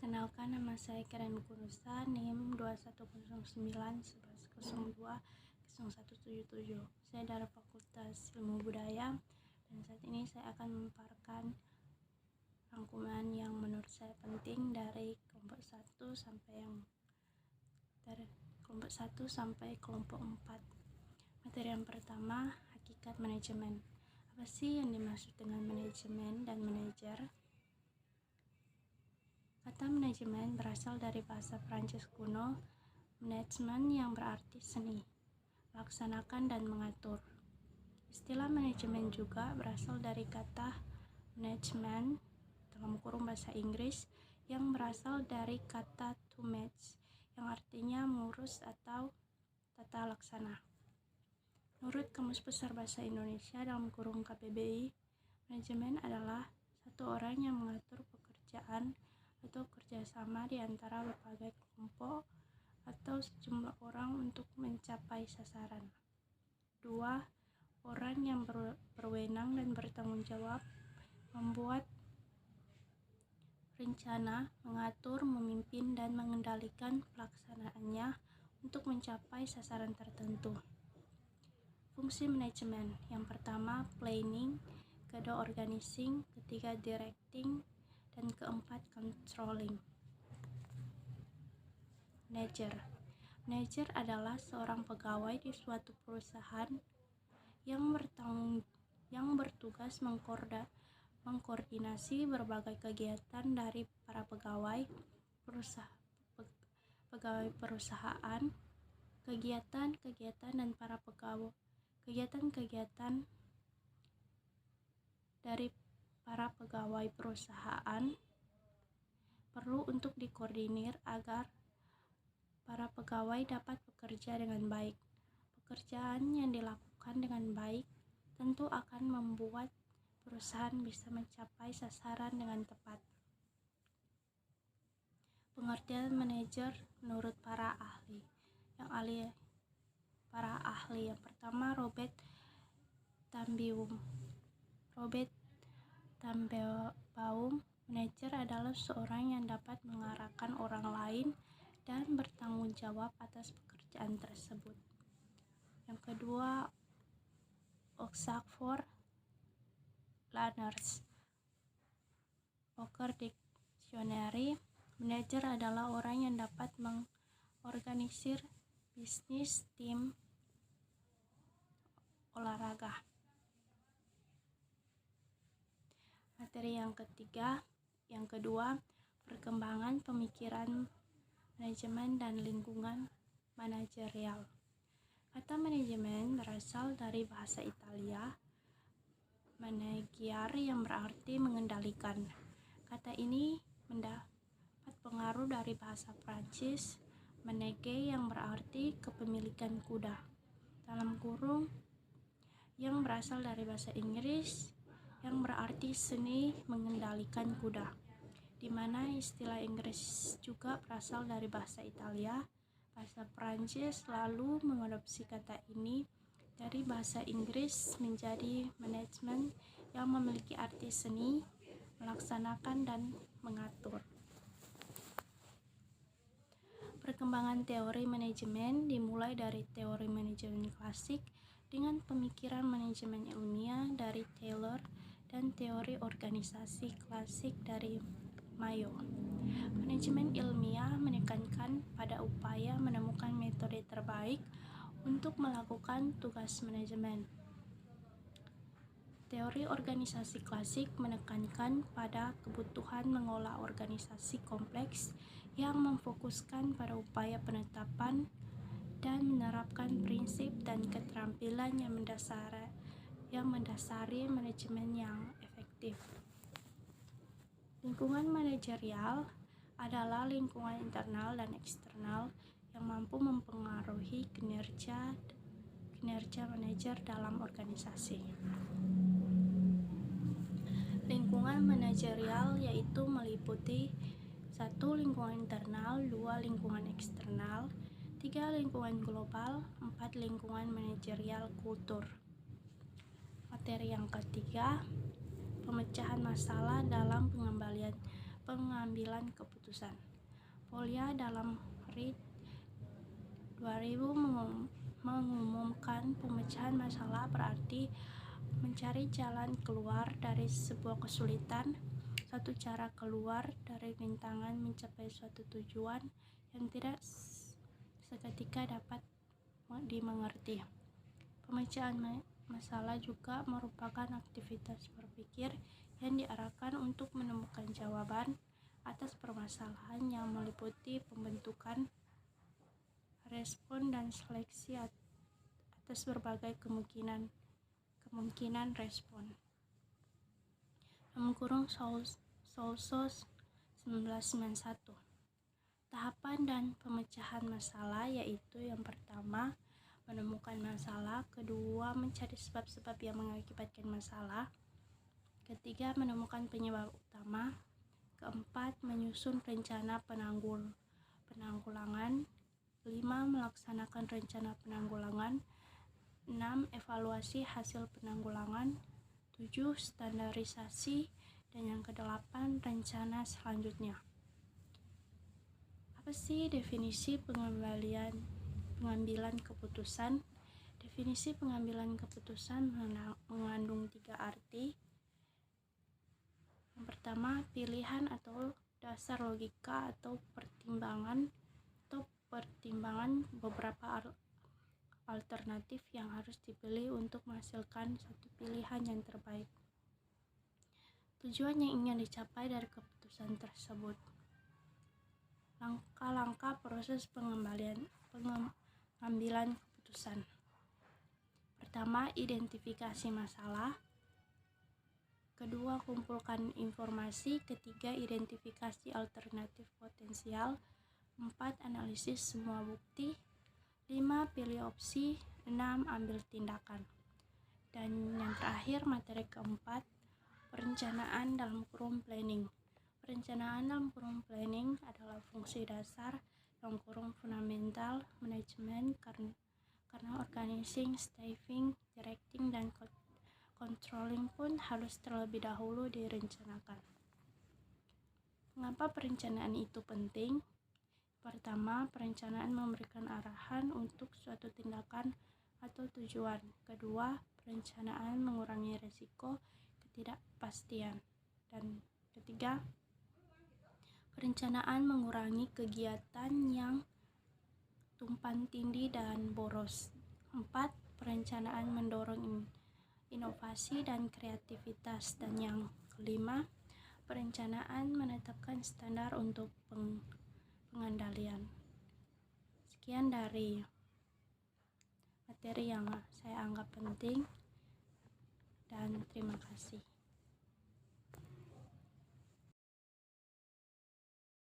Perkenalkan, nama saya Karen Kunusa, NIM 210911020177. Saya dari Fakultas Ilmu Budaya, dan saat ini saya akan memaparkan rangkuman yang menurut saya penting dari kelompok 1 sampai kelompok 4. Materi yang pertama, hakikat manajemen. Apa sih yang dimaksud dengan manajemen dan manajer? Kata manajemen berasal dari bahasa Prancis kuno, management, yang berarti seni, melaksanakan dan mengatur. Istilah manajemen juga berasal dari kata management (bahasa Inggris) yang berasal dari kata to manage, yang artinya mengurus atau tata laksana. Menurut Kamus Besar Bahasa Indonesia (KBBI), manajemen adalah satu orang yang mengatur pekerjaan atau kerjasama di antara berbagai kelompok atau sejumlah orang untuk mencapai sasaran. 2. Orang yang berwenang dan bertanggung jawab membuat rencana, mengatur, memimpin, dan mengendalikan pelaksanaannya untuk mencapai sasaran tertentu. Fungsi manajemen yang pertama planning, kedua organizing, ketiga directing, dan keempat controlling. Manajer adalah seorang pegawai di suatu perusahaan yang bertugas mengkoordinasi berbagai kegiatan dari para pegawai perusahaan, kegiatan dan para pegawai kegiatan dari para pegawai perusahaan perlu untuk dikoordinir agar para pegawai dapat bekerja dengan baik. Pekerjaan yang dilakukan dengan baik tentu akan membuat perusahaan bisa mencapai sasaran dengan tepat. Pengertian manajer menurut para ahli. Yang pertama, Robert Tanenbaum, manajer adalah seorang yang dapat mengarahkan orang lain dan bertanggung jawab atas pekerjaan tersebut. Yang kedua, Oxford Learners Poker Dictionary, manajer adalah orang yang dapat mengorganisir bisnis, tim, olahraga. Materi yang kedua, perkembangan pemikiran manajemen dan lingkungan manajerial. Kata manajemen berasal dari bahasa Italia, managiare, yang berarti mengendalikan. Kata ini mendapat pengaruh dari bahasa Prancis, manege, yang berarti kepemilikan kuda, yang berasal dari bahasa Inggris, yang berarti seni mengendalikan kuda, di mana istilah Inggris juga berasal dari bahasa Italia. Bahasa Prancis lalu mengadopsi kata ini dari bahasa Inggris menjadi manajemen, yang memiliki arti seni, melaksanakan, dan mengatur. Perkembangan teori manajemen dimulai dari teori manajemen klasik dengan pemikiran manajemen ilmiah dari Taylor dan teori organisasi klasik dari Mayo. Manajemen ilmiah menekankan pada upaya menemukan metode terbaik untuk melakukan tugas manajemen. Teori organisasi klasik menekankan pada kebutuhan mengolah organisasi kompleks yang memfokuskan pada upaya penetapan dan menerapkan prinsip dan keterampilan yang mendasari manajemen yang efektif. Lingkungan manajerial adalah lingkungan internal dan eksternal yang mampu mempengaruhi kinerja manajer dalam organisasi. Lingkungan manajerial yaitu meliputi 1. Lingkungan internal, 2. Lingkungan eksternal, 3. Lingkungan global, 4. Lingkungan manajerial kultur. Materi yang ketiga, pemecahan masalah dalam pengembalian pengambilan keputusan. Polya dalam RID 2000 mengumumkan pemecahan masalah berarti mencari jalan keluar dari sebuah kesulitan, satu cara keluar dari rintangan mencapai suatu tujuan yang tidak seketika dapat dimengerti. Pemecahan masalah juga merupakan aktivitas berpikir yang diarahkan untuk menemukan jawaban atas permasalahan yang meliputi pembentukan, respon, dan seleksi atas berbagai kemungkinan respon. Sousos 1991. Tahapan dan pemecahan masalah yaitu yang pertama, menemukan masalah, kedua, mencari sebab-sebab yang mengakibatkan masalah, ketiga, menemukan penyebab utama, keempat, menyusun rencana penanggulangan, 5, melaksanakan rencana penanggulangan, 6, evaluasi hasil penanggulangan, 7, standarisasi, dan yang ke-8, rencana selanjutnya. Apa sih definisi pengambilan keputusan? Definisi pengambilan keputusan mengandung 3 arti. Yang pertama, pilihan atau dasar logika atau pertimbangan beberapa alternatif yang harus dipilih untuk menghasilkan satu pilihan yang terbaik. Tujuan yang ingin dicapai dari keputusan tersebut. Langkah-langkah proses pengambilan keputusan. Pertama, identifikasi masalah. Kedua, kumpulkan informasi. Ketiga, identifikasi alternatif potensial. 4, analisis semua bukti. 5, pilih opsi. 6, ambil tindakan. Dan yang terakhir, materi keempat, perencanaan dalam kurung planning. Perencanaan dalam kurung planning adalah fungsi dasar dalam kurung fundamental manajemen karena organizing, staffing, directing, dan controlling pun harus terlebih dahulu direncanakan. Mengapa perencanaan itu penting? Pertama, perencanaan memberikan arahan untuk suatu tindakan atau tujuan. Kedua, perencanaan mengurangi risiko ketidakpastian. Dan ketiga, perencanaan mengurangi kegiatan yang tumpang tindih dan boros. 4, perencanaan mendorong inovasi dan kreativitas. Dan yang kelima, perencanaan menetapkan standar untuk pengendalian. Sekian dari materi yang saya anggap penting, dan terima kasih.